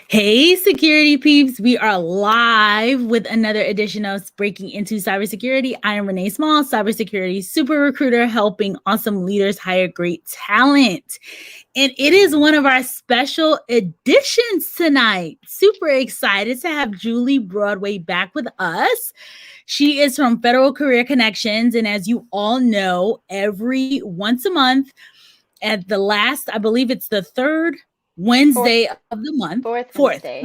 Hey, security peeps. We are live with another edition of Breaking Into Cybersecurity. I am Renee Small, cybersecurity super recruiter, helping awesome leaders hire great talent. And it is one of our special editions tonight. Super excited to have Julie Broadway back with us. She is from Federal Career Connections. And as you all know, every once a month, at the last, I believe it's the third Wednesday of the month, fourth Wednesday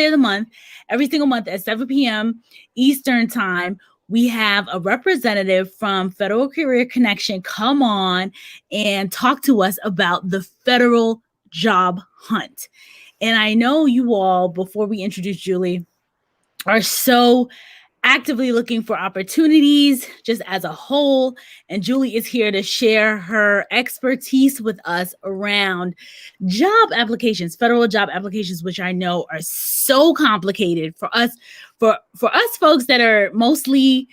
of the month, every single month at 7 p.m. Eastern time, we have a representative from Federal Career Connection come on and talk to us about the federal job hunt. And I know you all, before we introduce Julie, are so actively looking for opportunities just as a whole. And Julie is here to share her expertise with us around job applications, federal job applications, which I know are so complicated for us folks that are mostly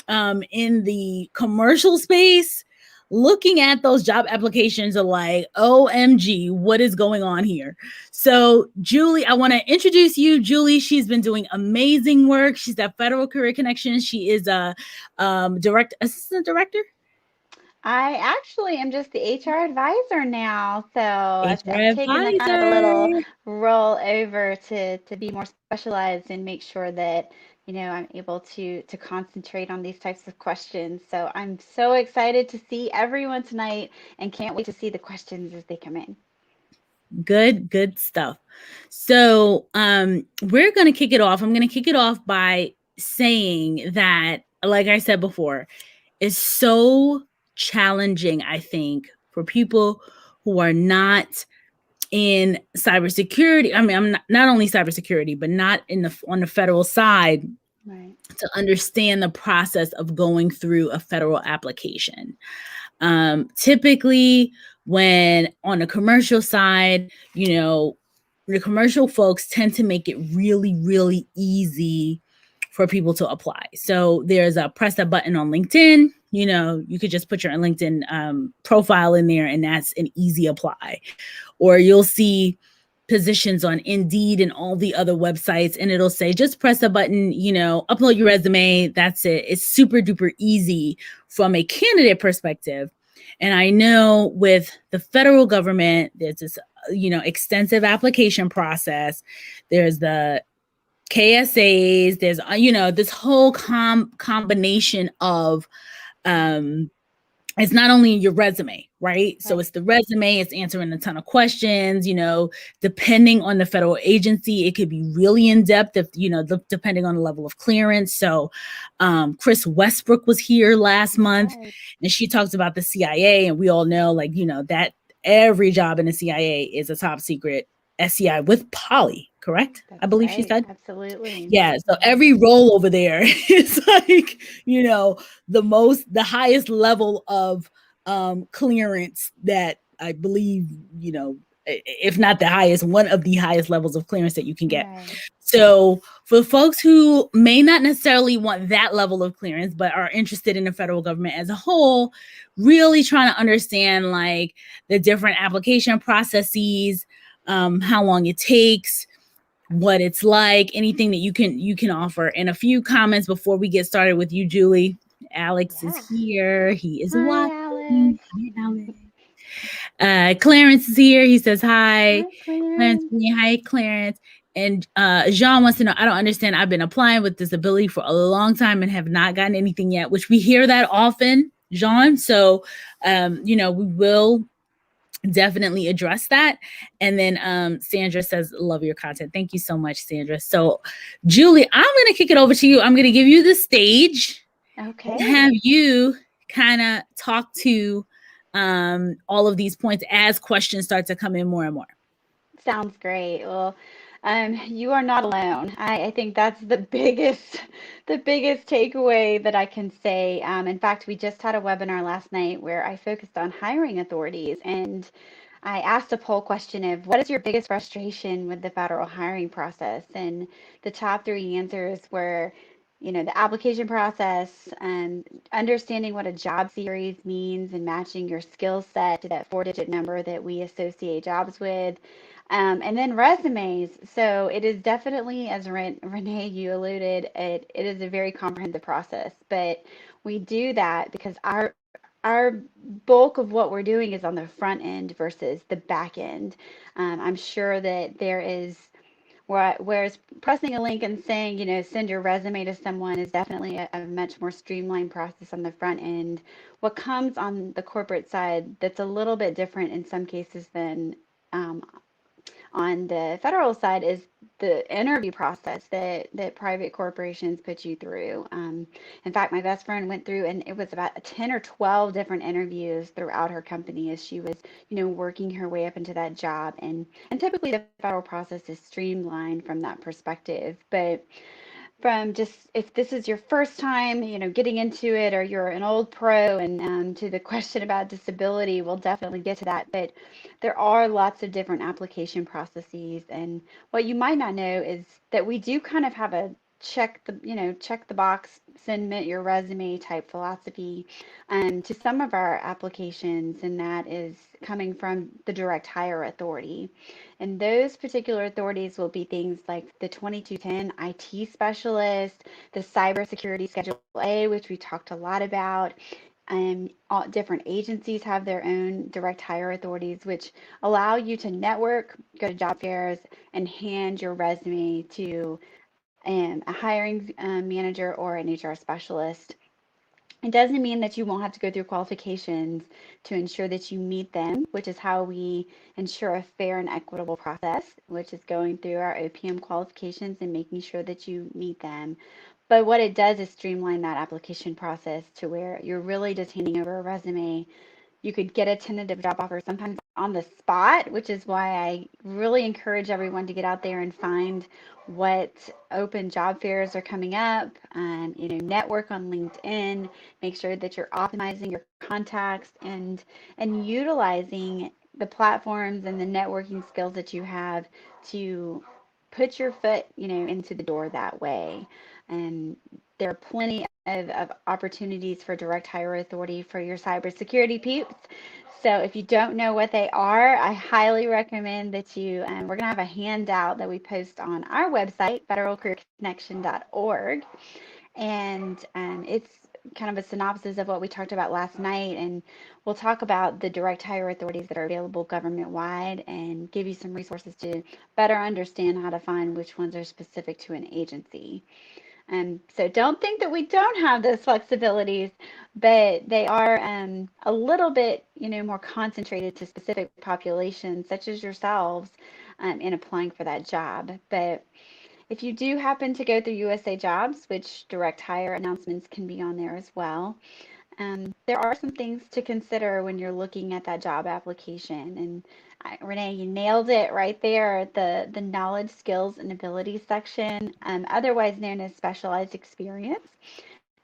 in the commercial space. Looking at those job applications are like, OMG, what is going on here? So, Julie, I want to introduce you. Julie, she's been doing amazing work. She's at Federal Career Connections. She is a assistant director. I actually am just the HR advisor now, so HR I've taken the kind of a advisor. little roll over to be more specialized and make sure that, I'm able to concentrate on these types of questions. So I'm so excited to see everyone tonight and can't wait to see the questions as they come in. Good stuff. So, we're going to kick it off. I'm going to kick it off by saying that, like I said before, it's so challenging, I think, for people who are not in cybersecurity. I mean, I'm not only cybersecurity, but not on the federal side, Right. to understand the process of going through a federal application. Typically, when on the commercial side, the commercial folks tend to make it really, really easy for people to apply. So there's a press a button on LinkedIn. You could just put your LinkedIn profile in there, and that's an easy apply. Or you'll see positions on Indeed and all the other websites, and it'll say just press a button, upload your resume. That's it. It's super duper easy from a candidate perspective. And I know with the federal government, there's this, extensive application process. There's the KSAs. There's, this whole combination of, it's not only your resume, right? So it's the resume, it's answering a ton of questions, depending on the federal agency, it could be really in depth if, depending on the level of clearance. So Chris Westbrook was here last month, and she talks about the CIA, and we all know, that every job in the CIA is a top secret SCI with poly, correct? That's I believe right. she said. Absolutely. Yeah. So every role over there is like, the highest level of clearance that I believe, if not the highest, one of the highest levels of clearance that you can get. Right. So for folks who may not necessarily want that level of clearance, but are interested in the federal government as a whole, really trying to understand like the different application processes, how long it takes, what it's like, anything that you can offer. And a few comments before we get started with you, Julie. Alex is here. He is watching. Hi, Alex. Clarence is here. He says hi. Hi, Clarence. Hi, Clarence. And Jean wants to know, I don't understand. I've been applying with disability for a long time and have not gotten anything yet, which we hear that often, Jean. So, we will definitely address that. And then Sandra says, love your content. Thank you so much, Sandra. So Julie, I'm going to kick it over to you. I'm going to give you the stage. Okay. And have you kind of talk to all of these points as questions start to come in more and more. Sounds great. Well, you are not alone. I think that's the biggest takeaway that I can say. In fact, we just had a webinar last night where I focused on hiring authorities, and I asked a poll question of what is your biggest frustration with the federal hiring process? And the top three answers were, the application process, understanding what a job series means and matching your skill set to that four-digit number that we associate jobs with, And then resumes. So it is definitely, as Renee, you alluded, it is a very comprehensive process. But we do that because our bulk of what we're doing is on the front end versus the back end. I'm sure that there is whereas pressing a link and saying, send your resume to someone is definitely a much more streamlined process on the front end. What comes on the corporate side that's a little bit different in some cases than um, on the federal side is the interview process that private corporations put you through. In fact, my best friend went through and it was about 10 or 12 different interviews throughout her company as she was, working her way up into that job. And typically the federal process is streamlined from that perspective. But from just if this is your first time, getting into it, or you're an old pro, and to the question about disability, we'll definitely get to that. But there are lots of different application processes, and what you might not know is that we do kind of have a check the box, submit your resume type philosophy to some of our applications, and that is coming from the direct hire authority. And those particular authorities will be things like the 2210 IT specialist, the cybersecurity schedule A, which we talked a lot about. All different agencies have their own direct hire authorities, which allow you to network, go to job fairs, and hand your resume to a hiring manager or an HR specialist. It doesn't mean that you won't have to go through qualifications to ensure that you meet them, which is how we ensure a fair and equitable process, which is going through our OPM qualifications and making sure that you meet them. But what it does is streamline that application process to where you're really just handing over a resume. You could get a tentative job offer sometimes on the spot, which is why I really encourage everyone to get out there and find what open job fairs are coming up. Network on LinkedIn. Make sure that you're optimizing your contacts and utilizing the platforms and the networking skills that you have to put your foot, into the door that way. And there are plenty of opportunities for direct hire authority for your cybersecurity peeps. So if you don't know what they are, I highly recommend that we're going to have a handout that we post on our website, federalcareerconnection.org. And it's kind of a synopsis of what we talked about last night. And we'll talk about the direct hire authorities that are available government wide and give you some resources to better understand how to find which ones are specific to an agency. So don't think that we don't have those flexibilities, but they are a little bit, more concentrated to specific populations, such as yourselves, in applying for that job. But if you do happen to go through USA Jobs, which direct hire announcements can be on there as well, there are some things to consider when you're looking at that job application. And Renee, you nailed it right there. The knowledge, skills, and abilities section, otherwise known as specialized experience.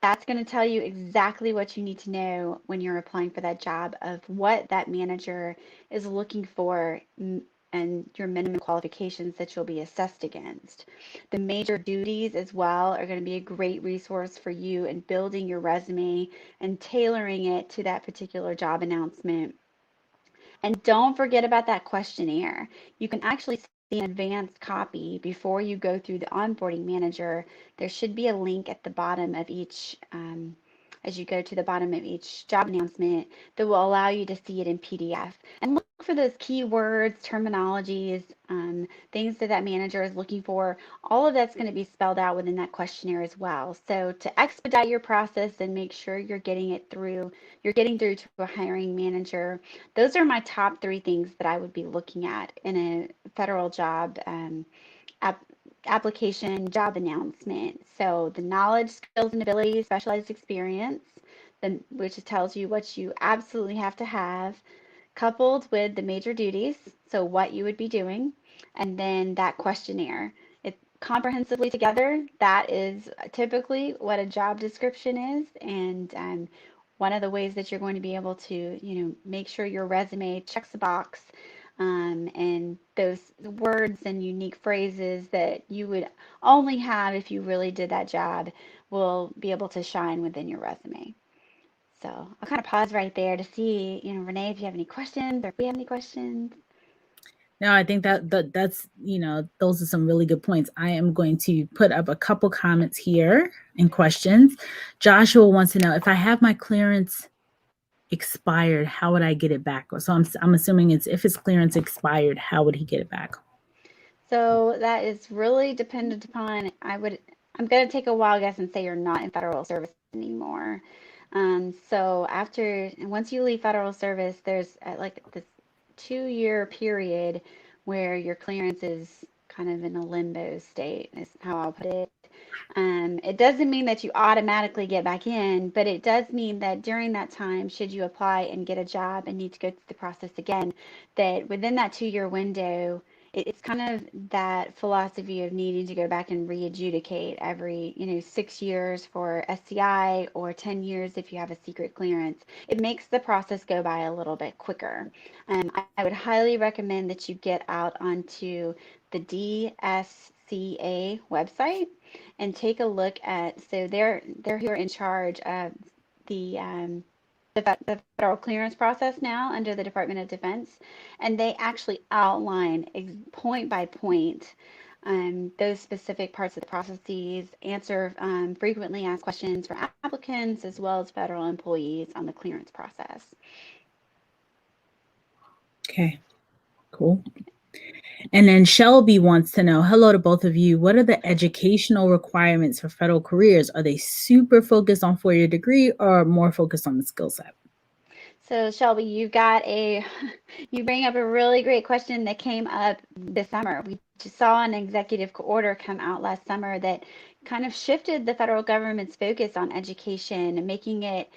That's going to tell you exactly what you need to know when you're applying for that job of what that manager is looking for and your minimum qualifications that you'll be assessed against. The major duties as well are going to be a great resource for you in building your resume and tailoring it to that particular job announcement. And don't forget about that questionnaire. You can actually see an advanced copy before you go through the onboarding manager. There should be a link at the bottom of each, as you go to the bottom of each job announcement, that will allow you to see it in PDF. And look for those keywords, terminologies, things that manager is looking for. All of that's going to be spelled out within that questionnaire as well. So to expedite your process and make sure you're getting through to a hiring manager, those are my top three things that I would be looking at in a federal job app, application job announcement. So the knowledge, skills, and abilities, specialized experience, which tells you what you absolutely have to have, coupled with the major duties, so what you would be doing, and then that questionnaire. It comprehensively together, that is typically what a job description is, and one of the ways that you're going to be able to, make sure your resume checks the box, and those words and unique phrases that you would only have if you really did that job will be able to shine within your resume. So I'll kind of pause right there to see, Renee, if you have any questions or if we have any questions. No, I think that's, those are some really good points. I am going to put up a couple comments here and questions. Joshua wants to know, if I have my clearance expired, how would I get it back? So I'm assuming it's, if his clearance expired, how would he get it back? So that is really dependent upon, I'm going to take a wild guess and say you're not in federal service anymore. So once you leave federal service, there's like this 2-year period where your clearance is kind of in a limbo state, is how I'll put it. It doesn't mean that you automatically get back in, but it does mean that during that time, should you apply and get a job and need to go through the process again, that within that 2-year window, it's kind of that philosophy of needing to go back and re-adjudicate every 6 years for SCI or 10 years if you have a secret clearance. It makes the process go by a little bit quicker. I would highly recommend that you get out onto the DSCA website and take a look at, so they're here in charge of the the federal clearance process now under the Department of Defense, and they actually outline point by point those specific parts of the processes, answer frequently asked questions for applicants as well as federal employees on the clearance process. Okay, cool. And then Shelby wants to know, hello to both of you. What are the educational requirements for federal careers? Are they super focused on 4-year degree or more focused on the skill set? So Shelby, you bring up a really great question that came up this summer. We just saw an executive order come out last summer that kind of shifted the federal government's focus on education and making it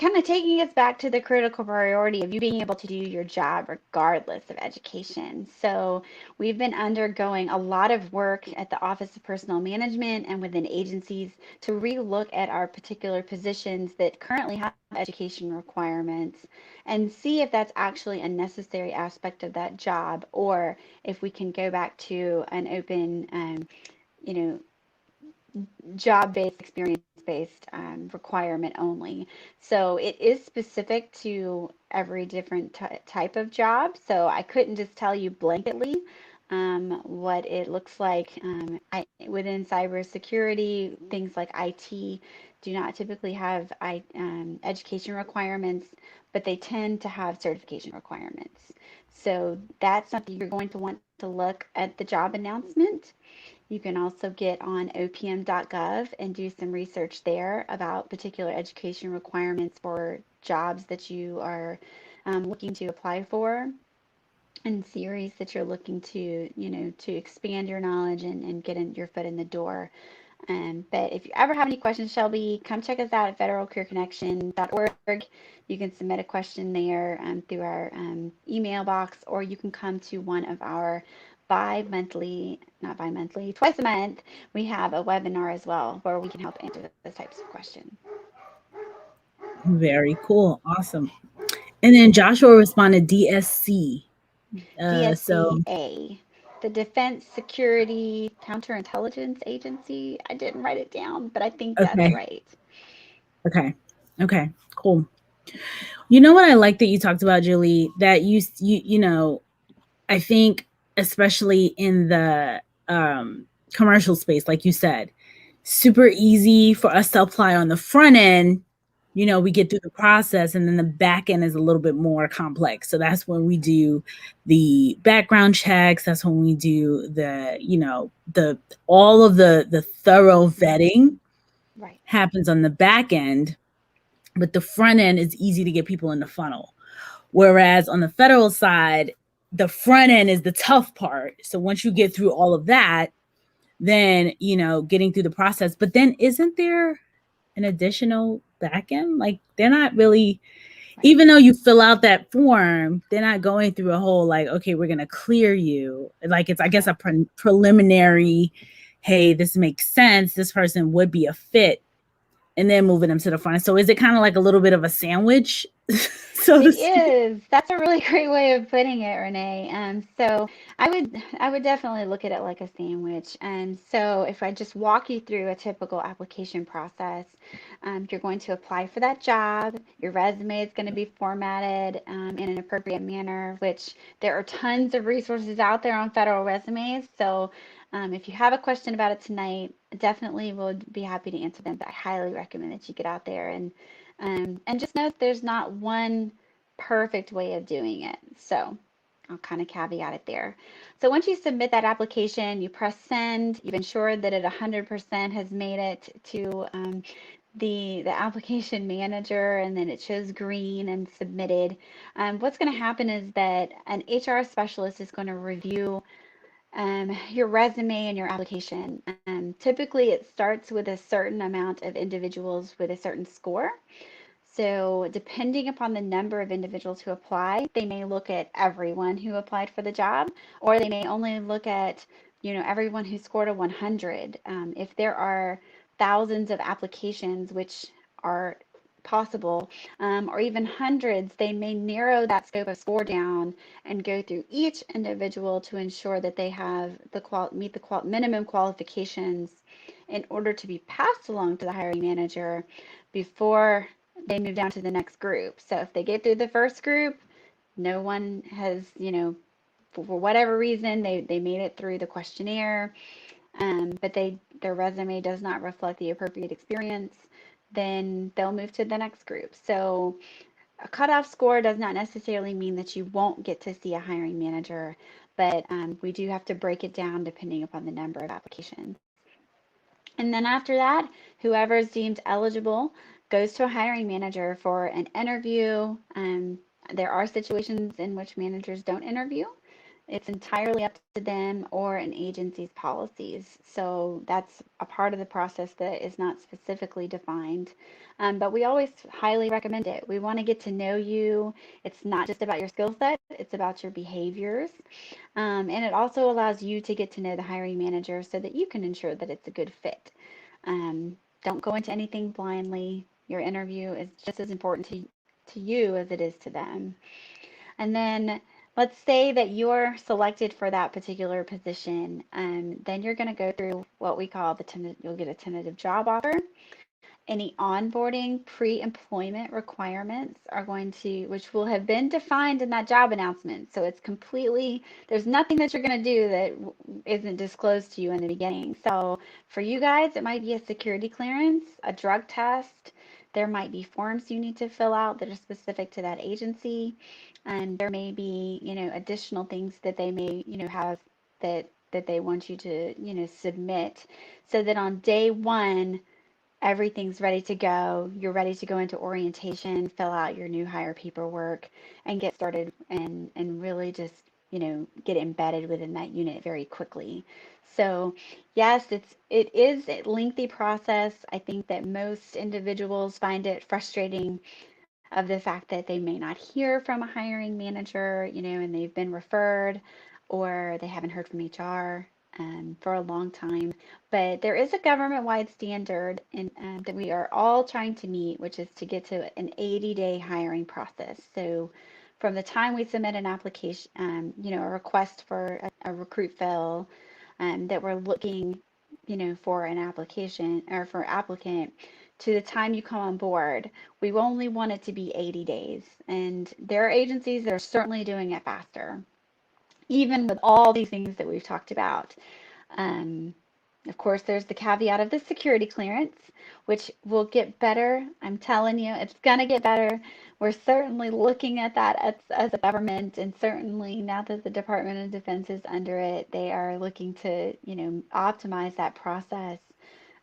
kind of taking us back to the critical priority of you being able to do your job regardless of education. So we've been undergoing a lot of work at the Office of Personnel Management and within agencies to relook at our particular positions that currently have education requirements and see if that's actually a necessary aspect of that job, or if we can go back to an open, job-based, experience-based requirement only. So it is specific to every different type of job. So I couldn't just tell you blanketly what it looks like. Within cybersecurity, things like IT do not typically have education requirements, but they tend to have certification requirements. So that's something you're going to want to look at the job announcement. You can also get on opm.gov and do some research there about particular education requirements for jobs that you are looking to apply for, and series that you're looking to, to expand your knowledge and get your foot in the door. But if you ever have any questions, Shelby, come check us out at federalcareerconnection.org. You can submit a question there through our email box, or you can come to one of our twice a month, we have a webinar as well where we can help answer those types of questions. Very cool. Awesome. And then Joshua responded DSC. DSCA, the Defense Security Counterintelligence Agency. I didn't write it down, but I think that's right. Okay. Cool. You know what I like that you talked about, Julie, that I think especially in the commercial space, like you said, super easy for us to apply on the front end. We get through the process, and then the back end is a little bit more complex. So that's when we do the background checks. That's when we do all of the thorough vetting happens on the back end, but the front end is easy to get people in the funnel. Whereas on the federal side, the front end is the tough part. So once you get through all of that, then, getting through the process, but then isn't there an additional back end? Like, they're not really, even though you fill out that form, they're not going through a whole, like, okay, we're going to clear you. Like, it's, I guess, a preliminary, hey, this makes sense. This person would be a fit. and then moving them to the front. So is it kind of like a little bit of a sandwich, so to It speak? is. That's a really great way of putting it, Renee. So I would definitely look at it like a sandwich. And so if I just walk you through a typical application process, you're going to apply for that job. Your resume is going to be formatted in an appropriate manner, which there are tons of resources out there on federal resumes. So if you have a question about it tonight, definitely would be happy to answer them. But I highly recommend that you get out there and just know that there's not one perfect way of doing it. So I'll kind of caveat it there. So once you submit that application, you press send, you've ensured that it 100% has made it to the application manager, and then it shows green and submitted. What's going to happen is that an HR specialist is going to review your resume and your application. Typically, it starts with a certain amount of individuals with a certain score. So, depending upon the number of individuals who apply, they may look at everyone who applied for the job, or they may only look at, everyone who scored a 100. If there are thousands of applications, which are possible, or even hundreds, they may narrow that scope of score down and go through each individual to ensure that they have meet the minimum qualifications in order to be passed along to the hiring manager before they move down to the next group. So if they get through the first group, no one has, for whatever reason, they made it through the questionnaire, but their resume does not reflect the appropriate experience, then they'll move to the next group. So a cutoff score does not necessarily mean that you won't get to see a hiring manager, but we do have to break it down depending upon the number of applications. And then after that, whoever is deemed eligible goes to a hiring manager for an interview. There are situations in which managers don't interview. It's entirely up to them or an agency's policies. So that's a part of the process that is not specifically defined. But we always highly recommend it. We want to get to know you. It's not just about your skill set, it's about your behaviors. And it also allows you to get to know the hiring manager so that you can ensure that it's a good fit. Don't go into anything blindly. Your interview is just as important to you as it is to them. And then let's say that you're selected for that particular position, then you're going to go through what we call you'll get a tentative job offer. Any onboarding pre-employment requirements are going to, which will have been defined in that job announcement. So it's completely, there's nothing that you're going to do that isn't disclosed to you in the beginning. So for you guys, it might be a security clearance, a drug test. There might be forms you need to fill out that are specific to that agency. And there may be, additional things that they may, have that they want you to, submit so that on day one, everything's ready to go. You're ready to go into orientation, fill out your new hire paperwork, and get started and really just, get embedded within that unit very quickly. So yes, it is a lengthy process. I think that most individuals find it frustrating of the fact that they may not hear from a hiring manager, and they've been referred or they haven't heard from HR for a long time. But there is a government-wide standard that we are all trying to meet, which is to get to an 80-day hiring process. So from the time we submit an application, a request for a recruit fill, that we're looking, for an application or for applicant to the time you come on board, we only want it to be 80 days. And there are agencies that are certainly doing it faster, even with all these things that we've talked about. Um, of course, there's the caveat of the security clearance, which will get better. I'm telling you, it's going to get better. We're certainly looking at that as a government, and certainly now that the Department of Defense is under it, they are looking to, optimize that process.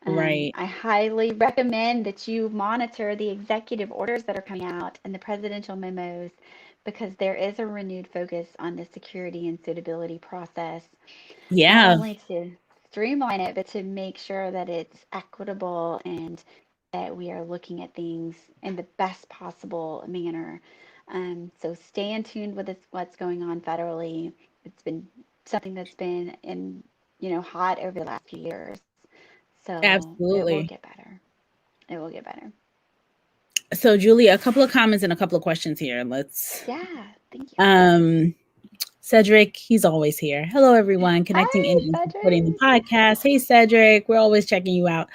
Right. I highly recommend that you monitor the executive orders that are coming out and the presidential memos because there is a renewed focus on the security and suitability process, not Yeah, only to streamline it, but to make sure that it's equitable and that we are looking at things in the best possible manner. So stay in tune with what's going on federally. It's been something that's been hot over the last few years. So it will absolutely. get better. It will get better. So Julie, a couple of comments and a couple of questions here. Yeah, thank you. Cedric, he's always here. Hello, everyone. Connecting in Hi, and Cedric. supporting the podcast. Hey, Cedric, we're always checking you out,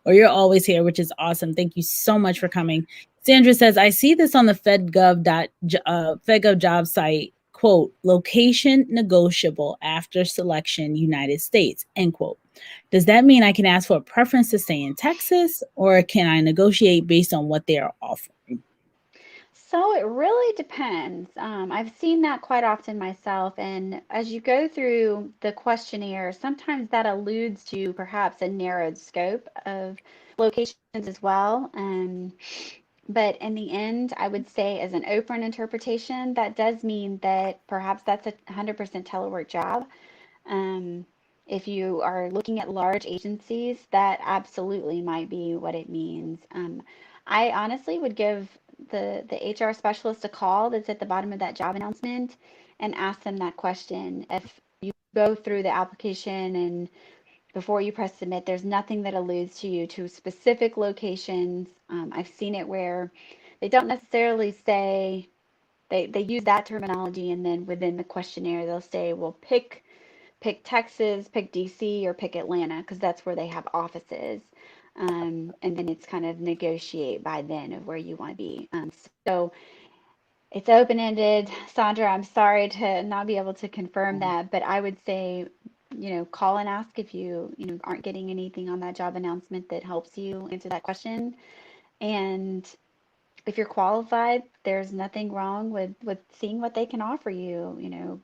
or you're always here, which is awesome. Thank you so much for coming. Sandra says, I see this on the FedGov job site, quote, location negotiable after selection, United States, end quote. Does that mean I can ask for a preference to stay in Texas, or can I negotiate based on what they are offering? So it really depends. I've seen that quite often myself. And as you go through the questionnaire, sometimes that alludes to perhaps a narrowed scope of locations as well. But in the end, I would say, as an open interpretation, that does mean that perhaps that's a 100% telework job. Um, if you are looking at large agencies, that absolutely might be what it means. I honestly would give the HR specialist a call that's at the bottom of that job announcement and ask them that question. If you go through the application and before you press submit, there's nothing that alludes to you to specific locations. I've seen it where they don't necessarily say, they use that terminology, and then within the questionnaire they'll say, well, pick Texas, pick DC, or pick Atlanta, because that's where they have offices. And then it's kind of negotiate by then of where you want to be. So it's open-ended. Sandra, I'm sorry to not be able to confirm that, but I would say, call and ask if you aren't getting anything on that job announcement that helps you answer that question. And if you're qualified, there's nothing wrong with seeing what they can offer you.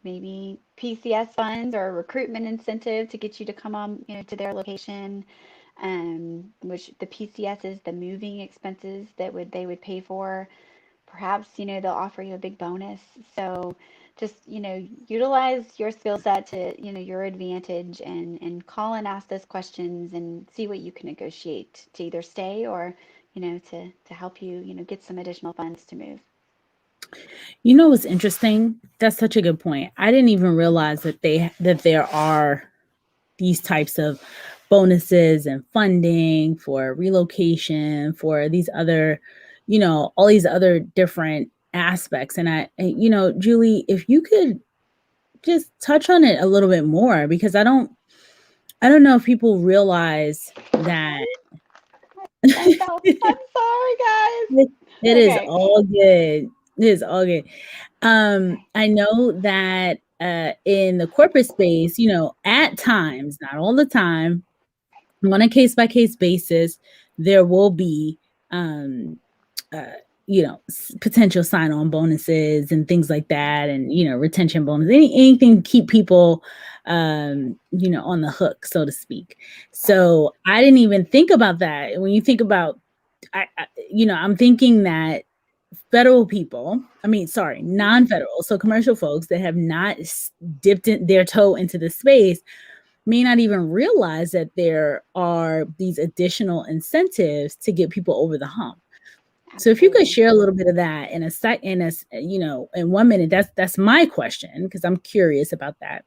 Maybe PCS funds or a recruitment incentive to get you to come on, to their location. Which the PCS is the moving expenses that they would pay for. Perhaps, they'll offer you a big bonus. So just, utilize your skill set to, your advantage, and call and ask those questions and see what you can negotiate to either stay or, to help you, get some additional funds to move. You know what's interesting? That's such a good point. I didn't even realize that there are these types of bonuses and funding for relocation, for these other, all these other different aspects. And Julie, if you could just touch on it a little bit more, because I don't know if people realize that. Myself. I'm sorry, guys. It is Okay. all good. It is all good. Okay. I know that in the corporate space, at times, not all the time, on a case by case basis, there will be, uh, potential sign on bonuses and things like that, and retention bonus, anything to keep people, on the hook, so to speak. So I didn't even think about that. When you think about, I'm thinking that federal people, non-federal, so commercial folks that have not dipped their toe into the space may not even realize that there are these additional incentives to get people over the hump. So if you could Absolutely. share a little bit of that in 1 minute, that's my question, because I'm curious about that.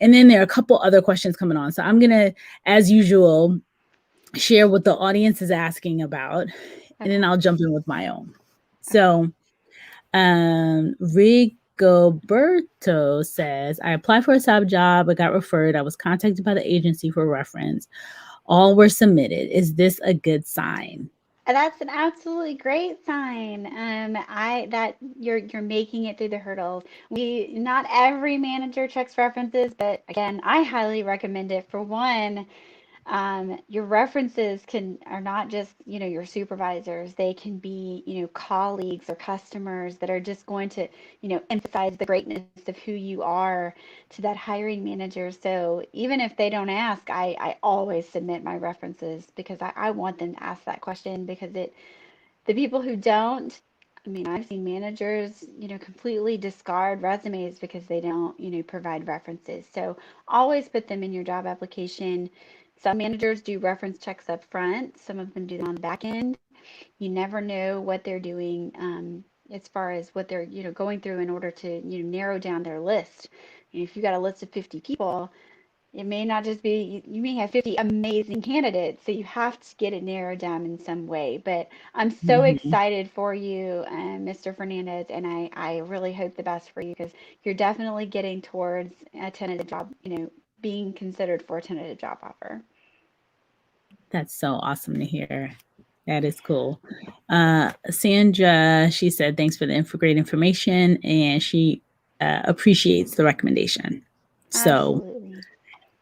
And then there are a couple other questions coming on. So I'm gonna, as usual, share what the audience is asking about, and then I'll jump in with my own. So Rigoberto says, I applied for a sub job, I got referred, I was contacted by the agency for reference. All were submitted. Is this a good sign? That's an absolutely great sign. I that you're making it through the hurdles. Not every manager checks references, but again, I highly recommend it. For one, your references are not just, your supervisors. They can be, colleagues or customers that are just going to, emphasize the greatness of who you are to that hiring manager. So even if they don't ask, I always submit my references, because I want them to ask that question, because the people who don't, I mean, I've seen managers, completely discard resumes because they don't, provide references. So always put them in your job application. Some managers do reference checks up front. Some of them do them on the back end. You never know what they're doing, as far as what they're, going through in order to, narrow down their list. If you got a list of 50 people, it may not just be, you may have 50 amazing candidates, so you have to get it narrowed down in some way. But I'm so Mhm. excited for you, Mr. Fernandez, and I really hope the best for you because you're definitely getting towards a tentative job, being considered for a tentative job offer. That's so awesome to hear. That is cool. Sandra, she said, thanks for the great information, and she appreciates the recommendation. So Absolutely.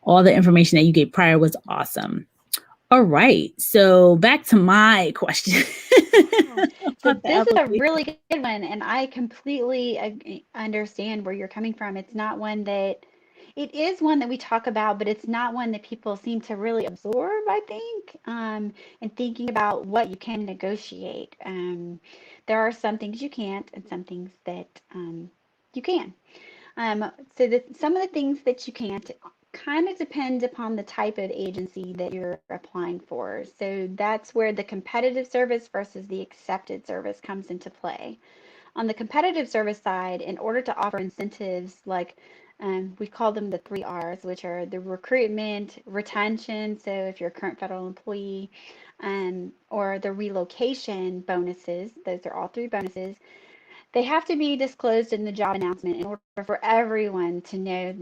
all the information that you gave prior was awesome. All right. So back to my question Yeah. So about the this is a application. really good one, and I completely understand where you're coming from. It's not one that it is one that we talk about, but it's not one that people seem to really absorb, I think, and thinking about what you can negotiate. There are some things you can't and some things that you can. So that some of the things that you can't kind of depend upon the type of agency that you're applying for. So that's where the competitive service versus the accepted service comes into play. On the competitive service side, in order to offer incentives like we call them the three R's, which are the recruitment, retention, so if you're a current federal employee, or the relocation bonuses, those are all three bonuses, they have to be disclosed in the job announcement in order for everyone to know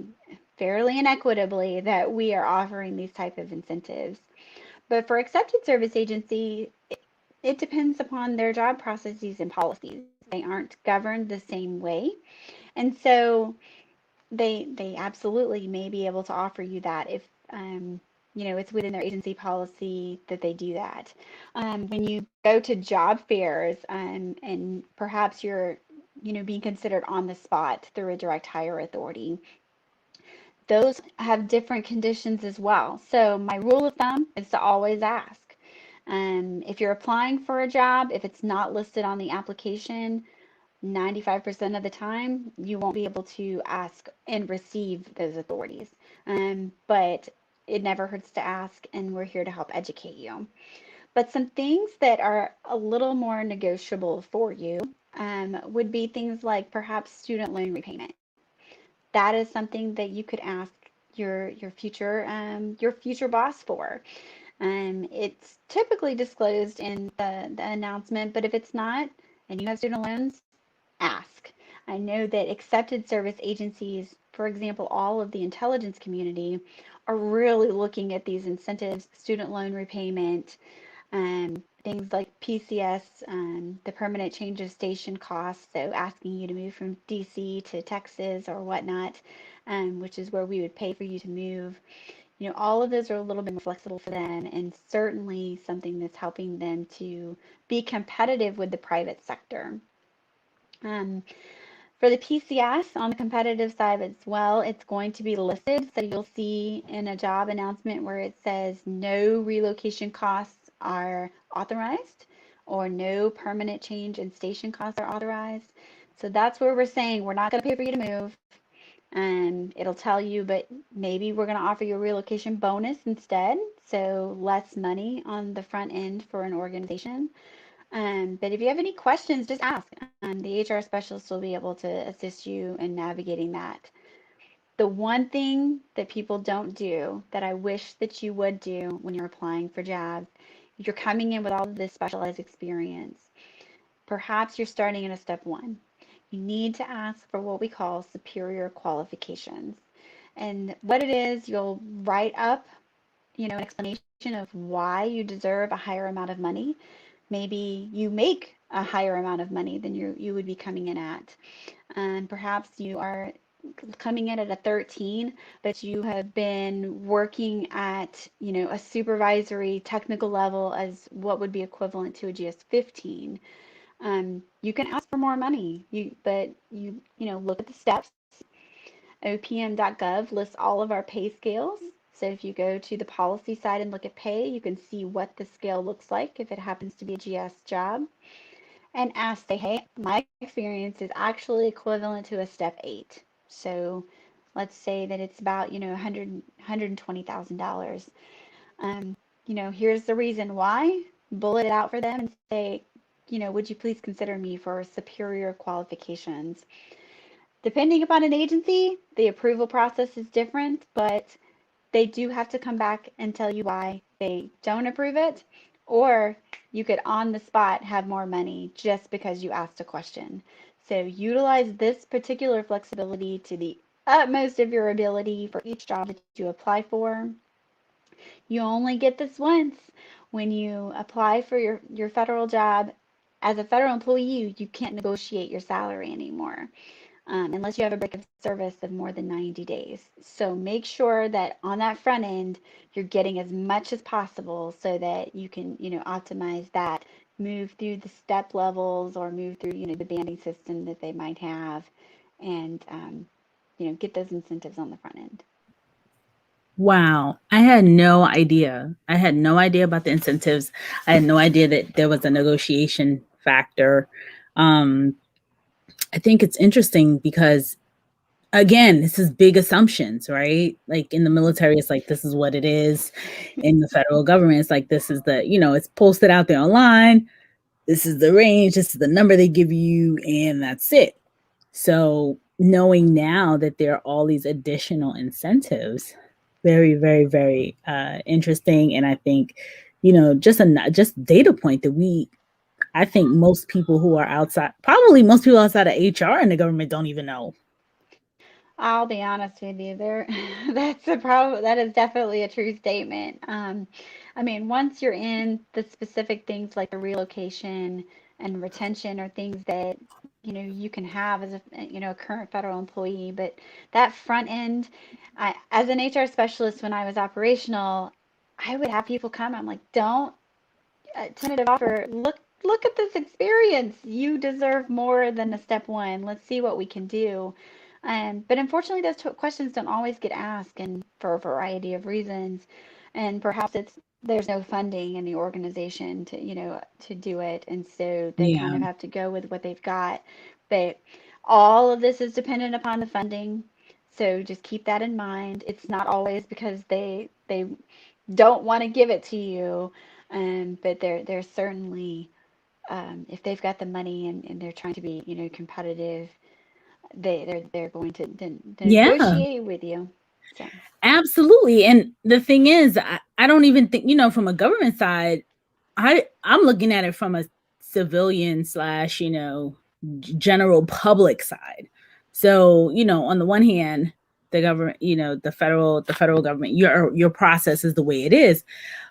fairly and equitably that we are offering these type of incentives. But for accepted service agency, it depends upon their job processes and policies. They aren't governed the same way. And so they absolutely may be able to offer you that if it's within their agency policy that they do that. When you go to job fairs and perhaps you're being considered on the spot through a direct hire authority, those have different conditions as well. So my rule of thumb is to always ask. If you're applying for a job, if it's not listed on the application, 95% of the time, you won't be able to ask and receive those authorities. But it never hurts to ask, and we're here to help educate you. But some things that are a little more negotiable for you would be things like perhaps student loan repayment. That is something that you could ask your future boss for. It's typically disclosed in the announcement, but if it's not, and you have student loans, ask. I know that accepted service agencies, for example, all of the intelligence community, are really looking at these incentives, student loan repayment, things like PCS, the permanent change of station costs, so asking you to move from DC to Texas or whatnot, which is where we would pay for you to move. All of those are a little bit more flexible for them and certainly something that's helping them to be competitive with the private sector. Um, for the PCS on the competitive side as well, it's going to be listed. So you'll see in a job announcement where it says no relocation costs are authorized or no permanent change in station costs are authorized. So that's where we're saying we're not going to pay for you to move. And it'll tell you, but maybe we're going to offer you a relocation bonus instead. So less money on the front end for an organization. But if you have any questions, just ask. The HR specialist will be able to assist you in navigating that. The one thing that people don't do that I wish that you would do when you're applying for jobs, you're coming in with all of this specialized experience. Perhaps you're starting in a step one. You need to ask for what we call superior qualifications. And what it is, you'll write up, an explanation of why you deserve a higher amount of money. Maybe you make a higher amount of money than you would be coming in at. And perhaps you are coming in at a 13, but you have been working at, a supervisory technical level as what would be equivalent to a GS 15. You can ask for more money, but look at the steps. OPM.gov lists all of our pay scales. So if you go to the policy side and look at pay, you can see what the scale looks like if it happens to be a GS job. And ask, say, hey, my experience is actually equivalent to a step 8. So let's say that it's about, $120,000. Here's the reason why. Bullet it out for them and say, would you please consider me for superior qualifications? Depending upon an agency, the approval process is different, but they do have to come back and tell you why they don't approve it, or you could on the spot have more money just because you asked a question. So utilize this particular flexibility to the utmost of your ability for each job that you apply for. You only get this once. When you apply for your federal job as a federal employee, you can't negotiate your salary anymore, unless you have a break of service of more than 90 days. So make sure that on that front end, you're getting as much as possible so that you can, optimize that, move through the step levels or move through, the banding system that they might have, and, get those incentives on the front end. Wow. I had no idea. I had no idea about the incentives. I had no idea that there was a negotiation factor. I think it's interesting because, again, this is big assumptions, right? Like in the military, it's like, this is what it is. In the federal government, it's like, this is the, it's posted out there online. This is the range. This is the number they give you. And that's it. So knowing now that there are all these additional incentives, very, very, very interesting. And I think, just data point that I think most people who are outside, probably most people outside of HR in the government don't even know. I'll be honest with you, that's a problem. That is definitely a true statement. I mean, once you're in the specific things like the relocation and retention are things that, you can have as a current federal employee, but that front end, as an HR specialist, when I was operational, I would have people come. I'm like, don't tentative offer. Look at this experience. You deserve more than a step one. Let's see what we can do. But unfortunately, those questions don't always get asked, and for a variety of reasons. And perhaps there's no funding in the organization to do it, and so they kind Yeah. of have to go with what they've got. But all of this is dependent upon the funding, so just keep that in mind. It's not always because they don't want to give it to you, but they're certainly, if they've got the money and they're trying to be competitive, they're going to Yeah, negotiate with you. So absolutely. And the thing is, I don't even think, from a government side, I'm looking at it from a civilian slash, general public side. So, on the one hand, the government, the federal government, your process is the way it is.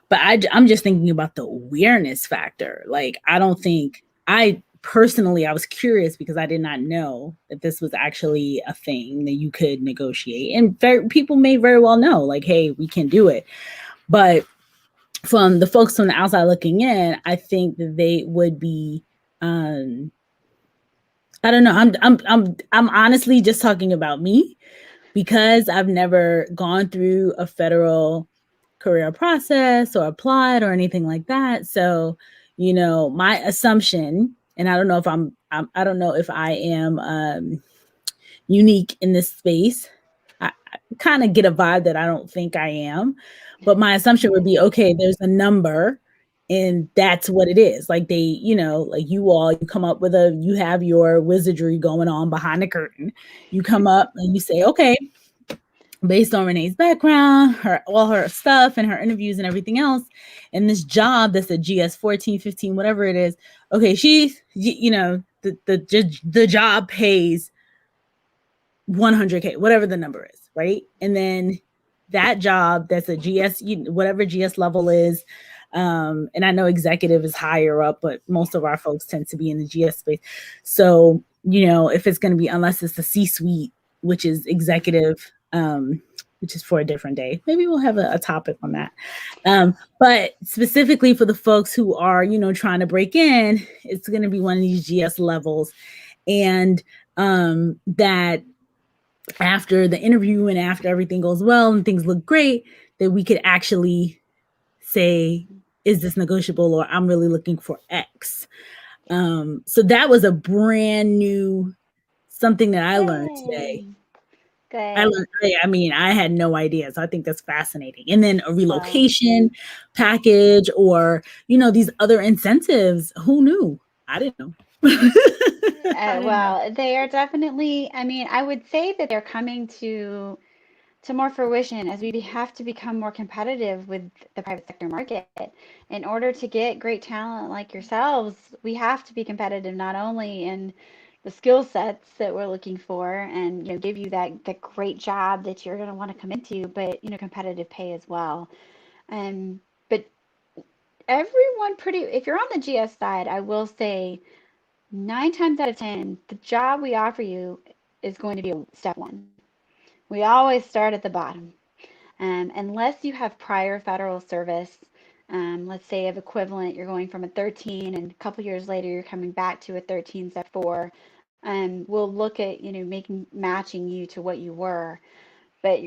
But I'm just thinking about the awareness factor. Like, I don't think I personally, I was curious because I did not know that this was actually a thing that you could negotiate. And people may very well know, like, hey, we can do it. But from the folks from the outside looking in, I think that they would be, I don't know. I'm honestly just talking about me because I've never gone through a federal career process or applied or anything like that. So, my assumption, and I don't know if I don't know if I am unique in this space. I kind of get a vibe that I don't think I am, but my assumption would be, okay, there's a number and that's what it is. Like like you come up with you have your wizardry going on behind the curtain. You come up and you say, okay, based on Renee's background, all her stuff and her interviews and everything else, and this job that's a GS 14, 15, whatever it is. Okay, the job pays 100K, whatever the number is, right? And then that job that's a GS, whatever GS level is, and I know executive is higher up, but most of our folks tend to be in the GS space. So, if it's going to be, unless it's the C-suite, which is executive, which is for a different day. Maybe we'll have a topic on that. But specifically for the folks who are, trying to break in, it's going to be one of these GS levels. And that after the interview and after everything goes well and things look great, that we could actually say, is this negotiable, or I'm really looking for X. So that was a brand new something that I learned today. good. I had no idea. So I think that's fascinating. And then a Well, relocation package or, these other incentives. Who knew? I didn't know. I didn't know. well, they are definitely, I mean, I would say that they're coming to to more fruition as we have to become more competitive with the private sector market. In order to get great talent like yourselves, we have to be competitive not only in the skill sets that we're looking for and give you that great job that you're going to want to come into, but competitive pay as well. But everyone pretty if you're on the GS side, I will say 9 times out of 10, the job we offer you is going to be a step one. We always start at the bottom. Unless you have prior federal service, let's say of equivalent, you're going from a 13 and a couple years later you're coming back to a 13 step 4, we'll look at, making matching you to what you were. But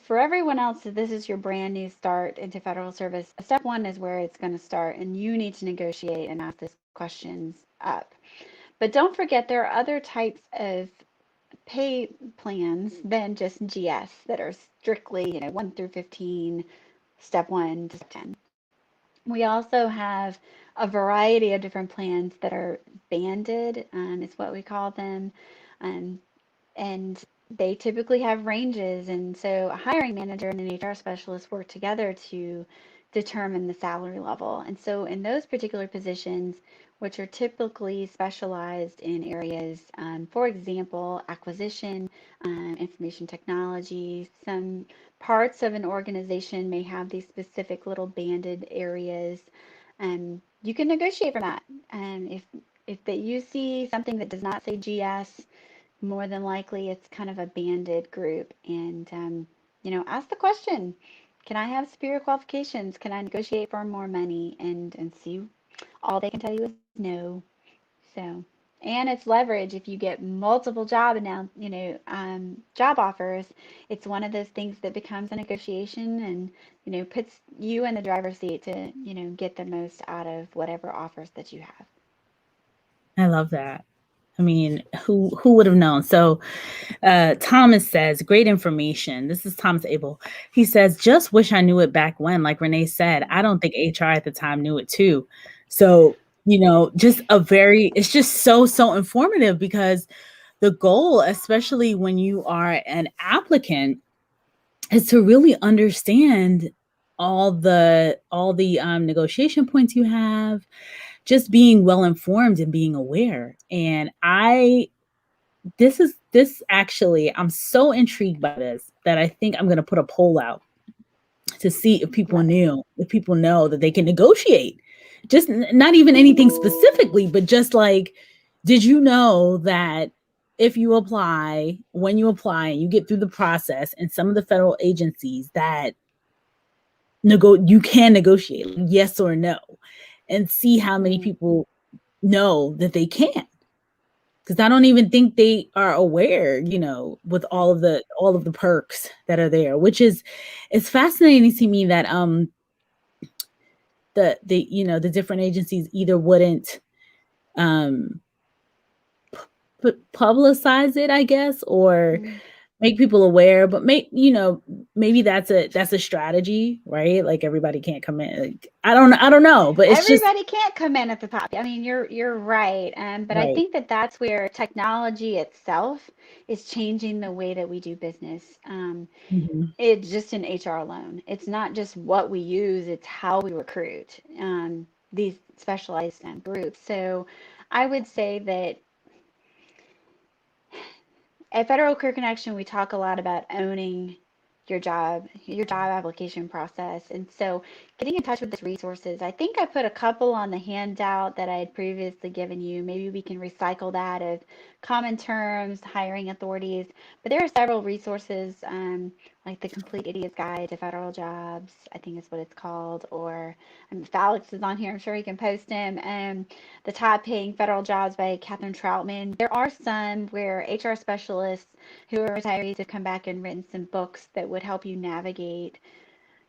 for everyone else, if this is your brand new start into federal service, step one is where it's going to start, and you need to negotiate and ask these questions up. But don't forget, there are other types of pay plans than just GS that are strictly, 1 through 15, step 1 to step 10. We also have a variety of different plans that are banded, is what we call them. Um, and they typically have ranges. And so a hiring manager and an HR specialist work together to determine the salary level. And so in those particular positions, which are typically specialized in areas, for example, acquisition, information technology, some parts of an organization may have these specific little banded areas. You can negotiate from that. If that you see something that does not say GS, more than likely it's kind of a banded group. And, ask the question, can I have superior qualifications? Can I negotiate for more money? And see, all they can tell you is no. So, and it's leverage. If you get multiple job offers, it's one of those things that becomes a negotiation and, puts you in the driver's seat to, get the most out of whatever offers that you have. I love that. I mean, who would have known? So Thomas says, great information. This is Thomas Abel. He says, just wish I knew it back when, like Renee said. I don't think HR at the time knew it too. So, it's just so informative, because the goal, especially when you are an applicant, is to really understand all the negotiation points you have, just being well informed and being aware. And this actually, I'm so intrigued by this that I think I'm going to put a poll out to see if people know that they can negotiate. Just not even anything specifically, but just like, did you know that if you apply, when you apply and you get through the process in some of the federal agencies, that you can negotiate, yes or no, and see how many people know that they can. Because I don't even think they are aware, with all of the perks that are there, which is, it's fascinating to me that the different agencies either wouldn't publicize it, I guess, or make people aware, but maybe that's a strategy, right? Like, everybody can't come in. Like, I don't know, but it's everybody can't come in at the top. I mean, you're right, but I right. think that's where technology itself is changing the way that we do business. It's just in HR alone. It's not just what we use; it's how we recruit these specialized groups. So, I would say that at Federal Career Connection, we talk a lot about owning your job application process. And so getting in touch with these resources, I think I put a couple on the handout that I had previously given you. Maybe we can recycle that of common terms, hiring authorities. But there are several resources, like the Complete Idiot's Guide to Federal Jobs, I think is what it's called, or if Alex is on here, I'm sure he can post him. The Top Paying Federal Jobs by Catherine Troutman. There are some where HR specialists who are retirees have come back and written some books that would help you navigate,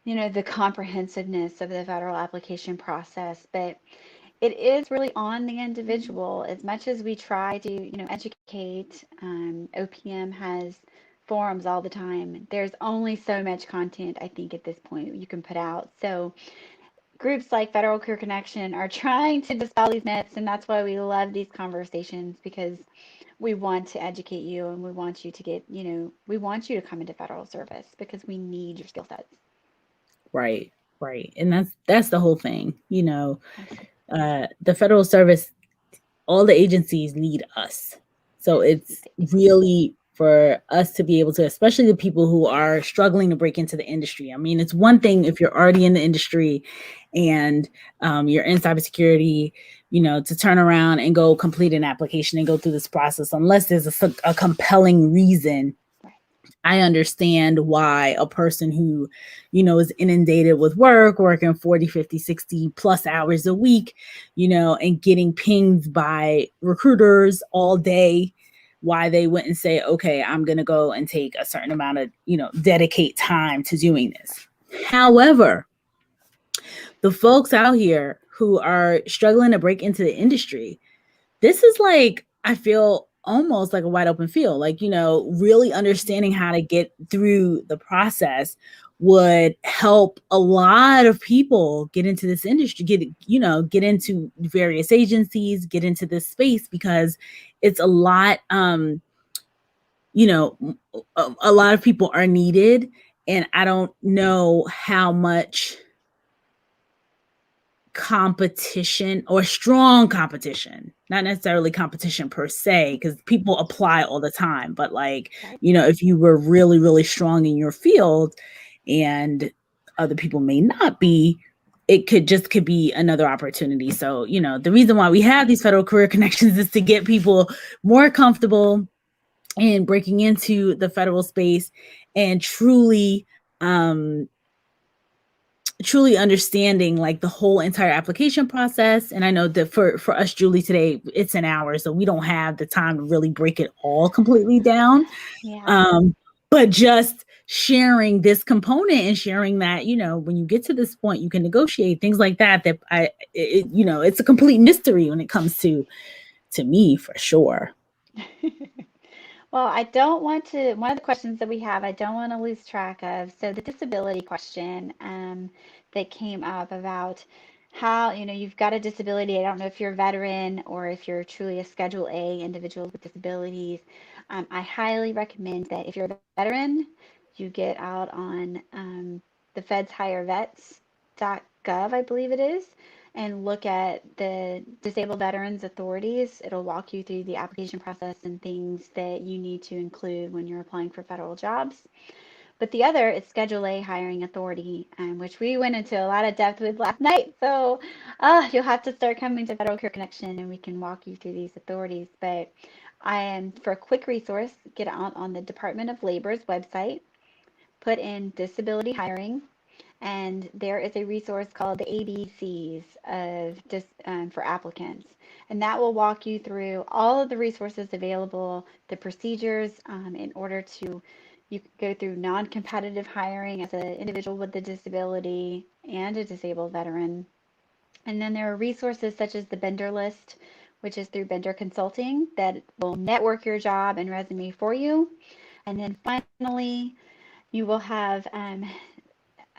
the comprehensiveness of the federal application process. But it is really on the individual. As much as we try to, educate, OPM has forums all the time. There's only so much content, I think, at this point you can put out. So groups like Federal Career Connection are trying to dispel these myths, and that's why we love these conversations, because we want to educate you and we want you to get, we want you to come into federal service because we need your skill sets. Right, right. And that's the whole thing. The federal service, all the agencies need us. So it's really for us to be able to, especially the people who are struggling to break into the industry. I mean, it's one thing if you're already in the industry and you're in cybersecurity, to turn around and go complete an application and go through this process, unless there's a compelling reason. I understand why a person who, is inundated with work, working 40, 50, 60 plus hours a week, and getting pinged by recruiters all day, why they wouldn't say, okay, I'm going to go and take a certain amount of, dedicate time to doing this. However, the folks out here who are struggling to break into the industry, this is like, I feel almost like a wide open field, like, really understanding how to get through the process would help a lot of people get into this industry, get into various agencies, get into this space, because it's a lot, a lot of people are needed. And I don't know how much competition or strong competition, not necessarily competition per se, because people apply all the time, but like, if you were really, really strong in your field and other people may not be, it could be another opportunity. So, the reason why we have these federal career connections is to get people more comfortable in breaking into the federal space and truly understanding like the whole entire application process. And I know that for us, Julie, today it's an hour, so we don't have the time to really break it all completely down. But just sharing this component and sharing that, when you get to this point, you can negotiate things like that, it's a complete mystery when it comes to me, for sure. Well, I don't want to, one of the questions that we have, I don't want to lose track of. So the disability question that came up about how, you've got a disability. I don't know if you're a veteran or if you're truly a Schedule A individual with disabilities. I highly recommend that if you're a veteran, you get out on the Fed's HireVets.gov, I believe it is, and look at the Disabled Veterans Authorities. It'll walk you through the application process and things that you need to include when you're applying for federal jobs. But the other is Schedule A Hiring Authority, which we went into a lot of depth with last night. So you'll have to start coming to Federal Career Connection and we can walk you through these authorities. But for a quick resource, get out on the Department of Labor's website, put in disability hiring, and there is a resource called the ABCs for applicants. And that will walk you through all of the resources available, the procedures in order to, you can go through non-competitive hiring as an individual with a disability and a disabled veteran. And then there are resources such as the Bender List, which is through Bender Consulting, that will network your job and resume for you. And then finally, you will have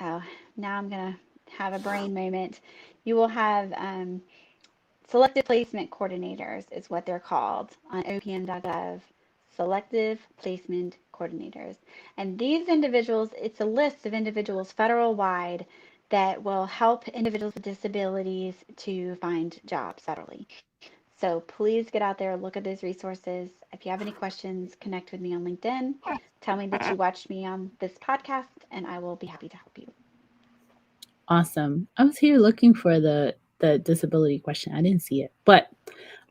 oh, now I'm going to have a brain moment. You will have selective placement coordinators is what they're called on opm.gov. Selective placement coordinators. And these individuals, it's a list of individuals federal wide that will help individuals with disabilities to find jobs federally. So please get out there, look at those resources. If you have any questions, connect with me on LinkedIn. Tell me that you watched me on this podcast, and I will be happy to help you. Awesome. I was here looking for the disability question. I didn't see it, but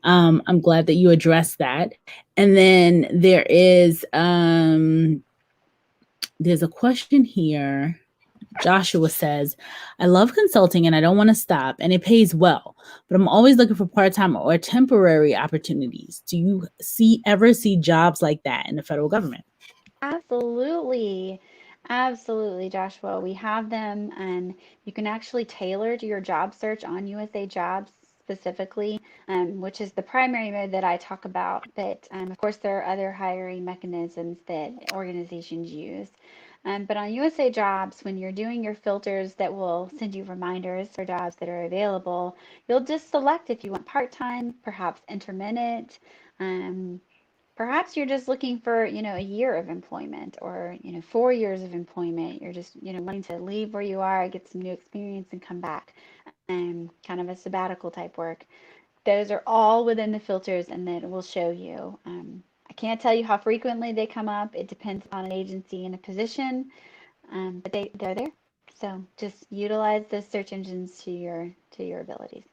I'm glad that you addressed that. And then there's a question here. Joshua says, I love consulting and I don't want to stop, and it pays well, but I'm always looking for part-time or temporary opportunities. Do you ever see jobs like that in the federal government? Absolutely. Absolutely, Joshua. We have them, and you can actually tailor to your job search on USA Jobs specifically, which is the primary mode that I talk about. But of course, there are other hiring mechanisms that organizations use. But on USA Jobs, when you're doing your filters that will send you reminders for jobs that are available, you'll just select if you want part-time, perhaps intermittent. Um, Perhaps you're just looking for, a year of employment or, 4 years of employment. You're just, wanting to leave where you are, get some new experience and come back. Kind of a sabbatical type work. Those are all within the filters and then it will show you. I can't tell you how frequently they come up. It depends on an agency and a position, but they're there. So just utilize those search engines to your abilities.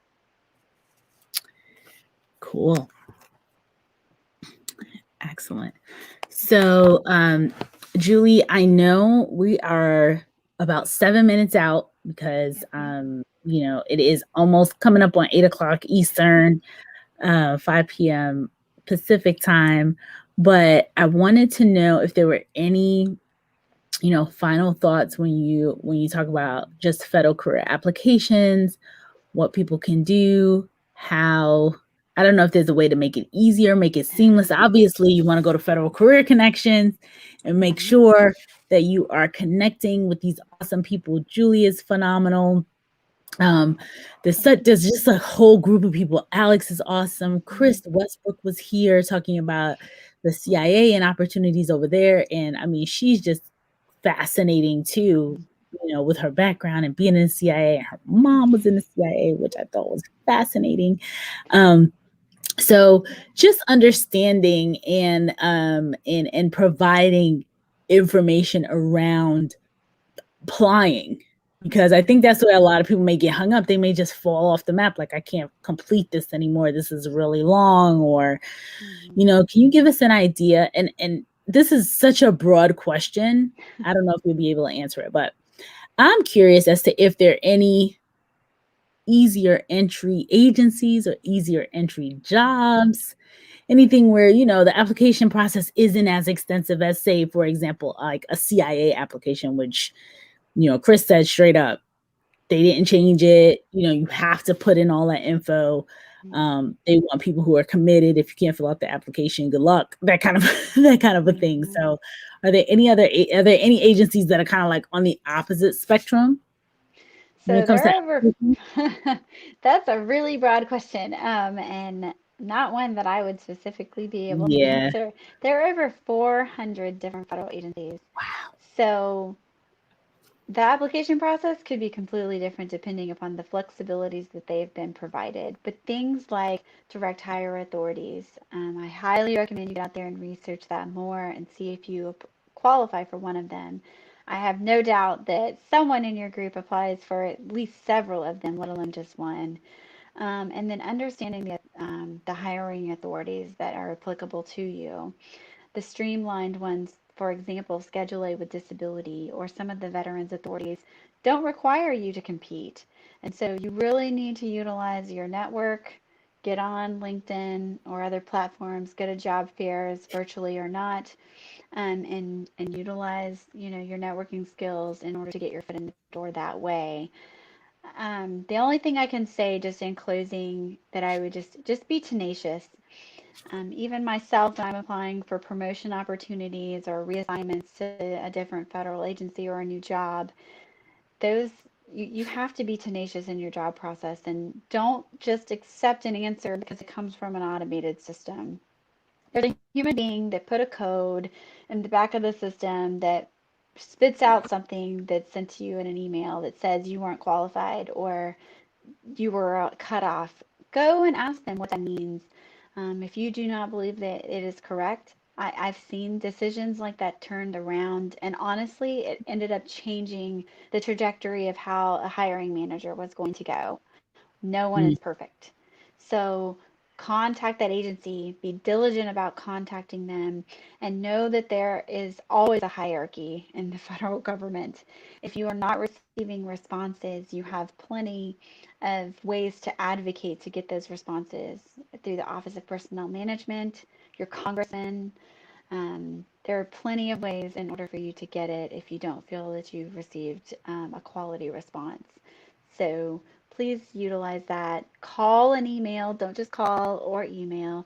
Cool. Excellent. So, Julie, I know we are about 7 minutes out because, it is almost coming up on 8 o'clock Eastern, 5 p.m. Pacific time. But I wanted to know if there were any, final thoughts when you talk about just federal career applications, what people can do, how I don't know if there's a way to make it easier, make it seamless. Obviously, you want to go to Federal Career Connections and make sure that you are connecting with these awesome people. Julie is phenomenal. There's just a whole group of people. Alex is awesome. Chris Westbrook was here talking about the CIA and opportunities over there. And I mean, she's just fascinating too, with her background and being in the CIA. Her mom was in the CIA, which I thought was fascinating. So just understanding and providing information around applying, because I think that's where a lot of people may get hung up. They may just fall off the map. Like, I can't complete this anymore. This is really long. Or, can you give us an idea? And this is such a broad question. I don't know if you'll be able to answer it, but I'm curious as to if there are any easier entry agencies or easier entry jobs, anything where, the application process isn't as extensive as, say, for example, like a CIA application, which, Chris said straight up, they didn't change it. You have to put in all that info. They want people who are committed. If you can't fill out the application, good luck. That kind of a thing. So, are there any agencies that are kind of like on the opposite spectrum when So it comes there to are over, applications? that's a really broad question, and not one that I would specifically be able to Yeah. answer. There are over 400 different federal agencies. So the application process could be completely different depending upon the flexibilities that they've been provided. But things like direct hire authorities, I highly recommend you get out there and research that more and see if you qualify for one of them. I have no doubt that someone in your group applies for at least several of them, let alone just one. And then understanding the hiring authorities that are applicable to you. The streamlined ones, for example, Schedule A with disability or some of the veterans authorities, don't require you to compete. And so you really need to utilize your network, get on LinkedIn or other platforms, go to job fairs, virtually or not, and utilize, your networking skills in order to get your foot in the door that way. The only thing I can say just in closing that I would just be tenacious. Even myself, when I'm applying for promotion opportunities or reassignments to a different federal agency or a new job, those you have to be tenacious in your job process and don't just accept an answer because it comes from an automated system. There's a human being that put a code in the back of the system that spits out something that's sent to you in an email that says you weren't qualified or you were cut off. Go and ask them what that means. If you do not believe that it is correct, I've seen decisions like that turned around, and honestly, it ended up changing the trajectory of how a hiring manager was going to go. No one is perfect. So contact that agency, be diligent about contacting them, and know that there is always a hierarchy in the federal government. If you are not receiving responses, you have plenty of ways to advocate to get those responses through the Office of Personnel Management, your congressman. There are plenty of ways in order for you to get it if you don't feel that you've received a quality response. So please utilize that. Call and email. Don't just call or email.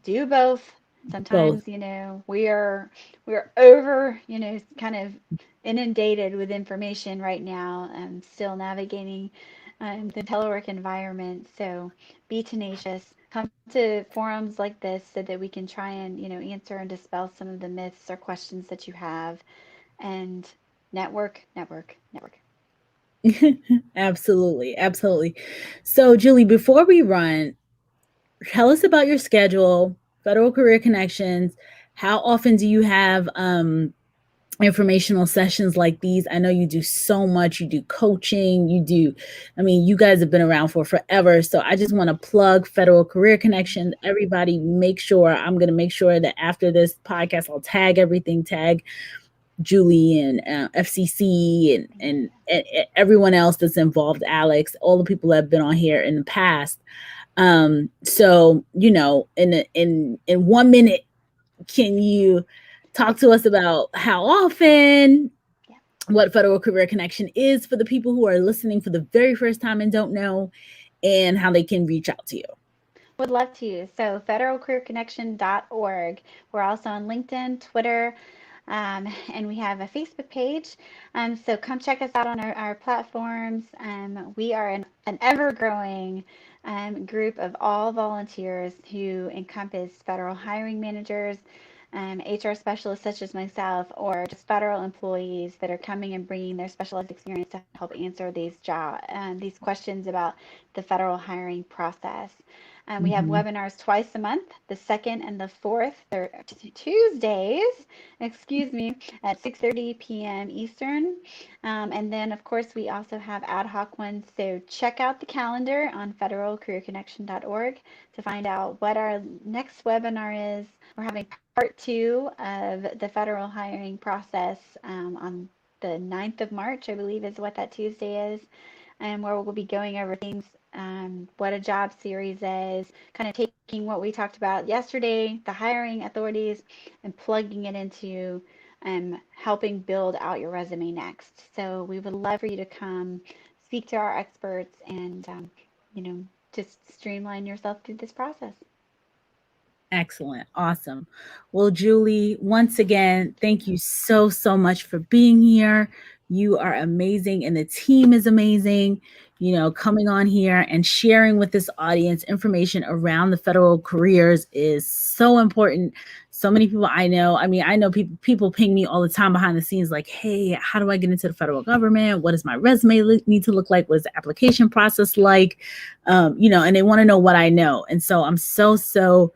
Do both. Sometimes, Both. we're over, kind of inundated with information right now. Still navigating the telework environment. So be tenacious. Come to forums like this so that we can try and, answer and dispel some of the myths or questions that you have. And network, network, network. Absolutely. Absolutely. So, Julie, before we run, tell us about your schedule, Federal Career Connections. How often do you have informational sessions like these? I know you do so much. You do coaching. You guys have been around for forever. So I just want to plug Federal Career Connection. Everybody, I'm going to make sure that after this podcast, I'll tag everything, tag Julie and FCC and everyone else that's involved, Alex, all the people that have been on here in the past. So, in 1 minute, can you talk to us about how often, Yeah. what Federal Career Connection is for the people who are listening for the very first time and don't know, and how they can reach out to you? Would love to. So federalcareerconnection.org. We're also on LinkedIn, Twitter, and we have a Facebook page. So come check us out on our platforms. We are an ever-growing group of all volunteers who encompass federal hiring managers, HR specialists such as myself, or just federal employees that are coming and bringing their specialized experience to help answer these questions about the federal hiring process. We have Mm-hmm. webinars twice a month, the second and the fourth Tuesdays, at 6:30 p.m. Eastern. And then, of course, we also have ad hoc ones. So check out the calendar on federalcareerconnection.org to find out what our next webinar is. We're having part two of the federal hiring process on the 9th of March, I believe is what that Tuesday is, and where we'll be going over things, what a job series is, kind of taking what we talked about yesterday, the hiring authorities, and plugging it into helping build out your resume next. So we would love for you to come speak to our experts and, just streamline yourself through this process. Excellent. Awesome. Well, Julie, once again, thank you so, so much for being here. You are amazing, and the team is amazing. Coming on here and sharing with this audience information around the federal careers is so important. So many people I know, I know people ping me all the time behind the scenes like, hey, how do I get into the federal government? What does my resume need to look like? What is the application process like? And they want to know what I know. And so I'm so, so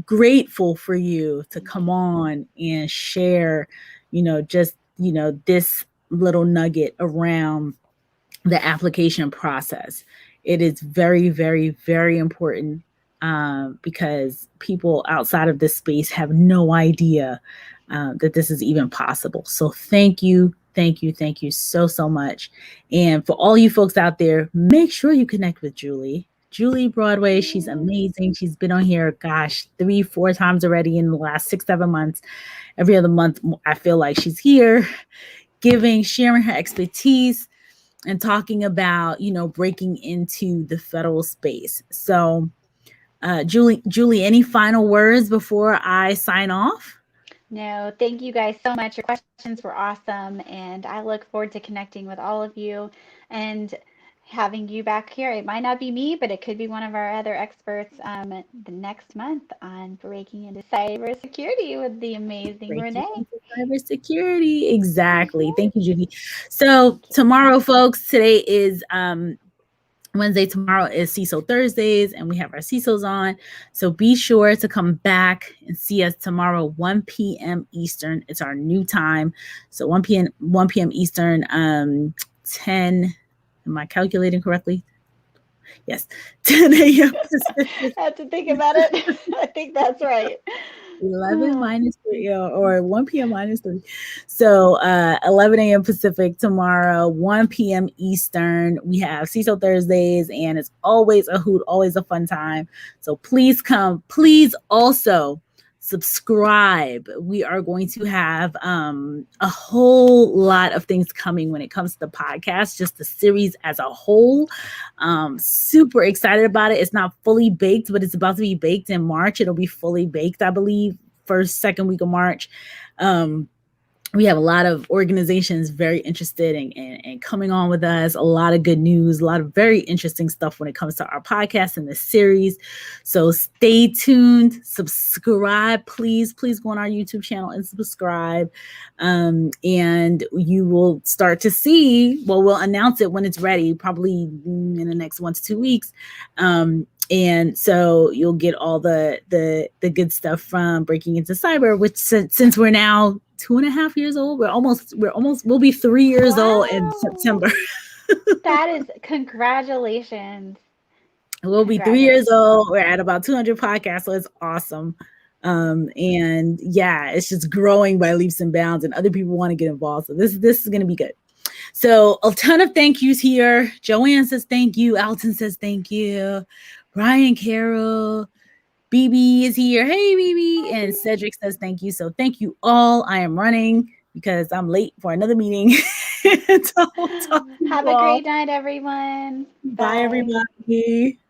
grateful for you to come on and share, this little nugget around the application process. It is very, very, very important because people outside of this space have no idea that this is even possible. So thank you. Thank you. Thank you so, so much. And for all you folks out there, make sure you connect with Julie Broadway. She's amazing. She's been on here, 3-4 times already in the last 6-7 months. Every other month, I feel like she's here sharing her expertise and talking about, breaking into the federal space. So, Julie, any final words before I sign off? No, thank you guys so much. Your questions were awesome, and I look forward to connecting with all of you and having you back here. It might not be me, but it could be one of our other experts the next month on breaking into cybersecurity with the amazing Breaking Renee. into cybersecurity. Exactly. Yes. Thank you, Judy. So tomorrow, folks, today is Wednesday. Tomorrow is CISO Thursdays, and we have our CISOs on. So be sure to come back and see us tomorrow, 1 p.m. Eastern. It's our new time. So 1 p.m. Eastern, 10. Am I calculating correctly? Yes, 10 a.m. I have to think about it. I think that's right. 11 minus 3, or 1 p.m. minus 3. So 11 a.m. Pacific tomorrow, 1 p.m. Eastern. We have CISO Thursdays, and it's always a hoot, always a fun time. So please come. Please also subscribe. We are going to have a whole lot of things coming when it comes to the podcast, just the series as a whole. Super excited about it. It's not fully baked, but it's about to be baked in March. It'll be fully baked, I believe, second week of March. We have a lot of organizations very interested in coming on with us, a lot of good news, a lot of very interesting stuff when it comes to our podcast and this series. So stay tuned, subscribe, please go on our YouTube channel and subscribe. And you will start to see, well, we'll announce it when it's ready, probably in the next 1 to 2 weeks. And so you'll get all the good stuff from Breaking Into Cyber, which since we're now 2.5 years old, we'll be 3 years old in September. That is, congratulations. We'll be 3 years old. We're at about 200 podcasts, so it's awesome. And yeah, it's just growing by leaps and bounds, and other people want to get involved. So this is going to be good. So a ton of thank yous here. Joanne says thank you. Alton says thank you. Brian Carroll. BB is here. Hey, BB. And Cedric says thank you. So thank you all. I am running because I'm late for another meeting. Have a great night, everyone. Bye, everybody.